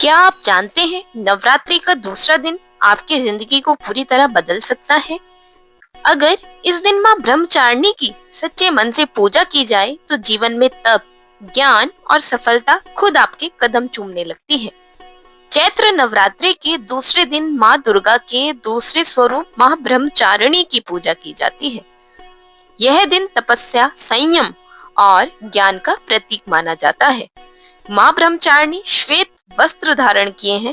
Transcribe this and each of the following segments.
क्या आप जानते हैं नवरात्रि का दूसरा दिन आपकी जिंदगी को पूरी तरह बदल सकता है। अगर इस दिन माँ ब्रह्मचारिणी की सच्चे मन से पूजा की जाए तो जीवन में तप, ज्ञान और सफलता खुद आपके कदम चूमने लगती है। चैत्र नवरात्रि के दूसरे दिन माँ दुर्गा के दूसरे स्वरूप माँ ब्रह्मचारिणी की पूजा की जाती है। यह दिन तपस्या, संयम और ज्ञान का प्रतीक माना जाता है। माँ ब्रह्मचारिणी श्वेत वस्त्र धारण किए हैं,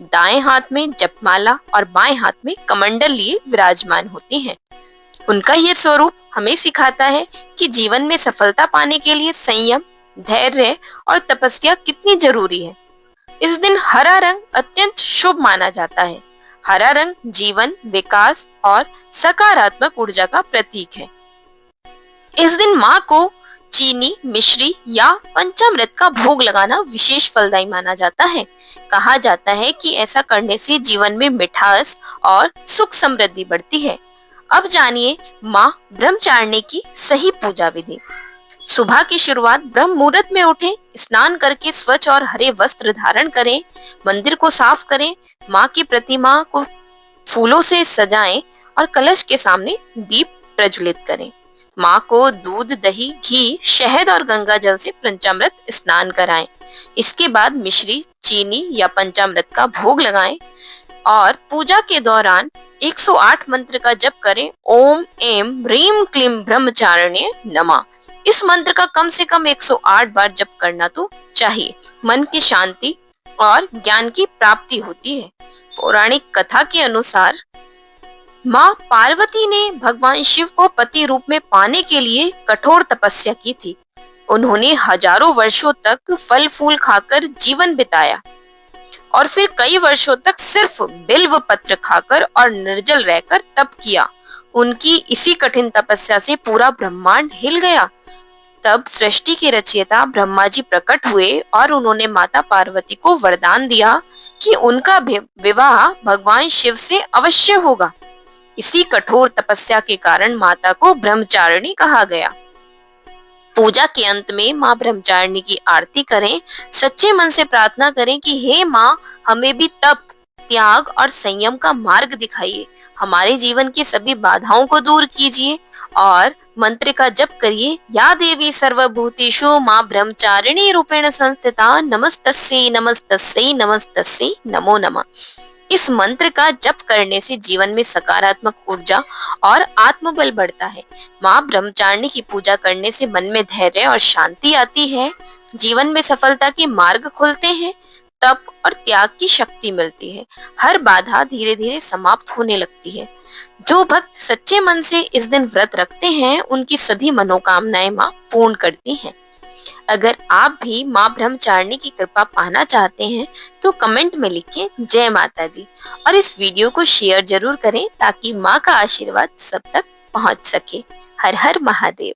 दाएं हाथ में जपमाला और बाएं हाथ में कमंडल लिए विराजमान होती हैं। उनका यह स्वरूप हमें सिखाता है कि जीवन में सफलता पाने के लिए संयम, धैर्य और तपस्या कितनी जरूरी है। इस दिन हरा रंग अत्यंत शुभ माना जाता है। हरा रंग जीवन, विकास और सकारात्मक ऊर्जा का प्रतीक है। इस दिन माँ को चीनी, मिश्री या पंचामृत का भोग लगाना विशेष फलदायी माना जाता है। कहा जाता है कि ऐसा करने से जीवन में मिठास और सुख समृद्धि बढ़ती है। अब जानिए माँ ब्रह्मचारिणी की सही पूजा विधि। सुबह की शुरुआत ब्रह्म मुहूर्त में उठें, स्नान करके स्वच्छ और हरे वस्त्र धारण करें, मंदिर को साफ करें, माँ की प्रतिमा को फूलों से सजाएं और कलश के सामने दीप प्रज्वलित करें। माँ को दूध, दही, घी, शहद और गंगा जल से पंचामृत स्नान कराएं। इसके बाद मिश्री, चीनी या पंचामृत का भोग लगाएं और पूजा के दौरान 108 मंत्र का जप करें। ओम एम ह्रीम क्लीम ब्रह्मचारिण्ये नमः। इस मंत्र का कम से कम 108 बार जप करना तो चाहिए। मन की शांति और ज्ञान की प्राप्ति होती है। पौराणिक कथा के अनुसार माँ पार्वती ने भगवान शिव को पति रूप में पाने के लिए कठोर तपस्या की थी। उन्होंने हजारों वर्षों तक फल फूल खाकर जीवन बिताया और फिर कई वर्षों तक सिर्फ बिल्व पत्र खाकर और निर्जल रहकर तप किया। उनकी इसी कठिन तपस्या से पूरा ब्रह्मांड हिल गया। तब सृष्टि के रचयिता ब्रह्मा जी प्रकट हुए और उन्होंने माता पार्वती को वरदान दिया कि उनका विवाह भगवान शिव से अवश्य होगा। इसी कठोर तपस्या के कारण माता को ब्रह्मचारिणी कहा गया। पूजा के अंत में माँ ब्रह्मचारिणी की आरती करें। सच्चे मन से प्रार्थना करें कि हे माँ, हमें भी तप, त्याग और संयम का मार्ग दिखाइए। हमारे जीवन की सभी बाधाओं को दूर कीजिए और मंत्र का जप करिए। या देवी सर्वभूतेषु माँ ब्रह्मचारिणी रूपेण संस्थिता नमस्तस्यै नमस्तस्यै नमस्तस्यै नमो नमः। इस मंत्र का जप करने से जीवन में सकारात्मक ऊर्जा और आत्मबल बढ़ता है। माँ ब्रह्मचारिणी की पूजा करने से मन में धैर्य और शांति आती है। जीवन में सफलता के मार्ग खुलते हैं। तप और त्याग की शक्ति मिलती है। हर बाधा धीरे धीरे समाप्त होने लगती है। जो भक्त सच्चे मन से इस दिन व्रत रखते हैं, उनकी सभी मनोकामनाएं माँ पूर्ण करती हैं। अगर आप भी माँ ब्रह्मचारिणी की कृपा पाना चाहते हैं तो कमेंट में लिखें जय माता दी और इस वीडियो को शेयर जरूर करें ताकि माँ का आशीर्वाद सब तक पहुंच सके। हर हर महादेव।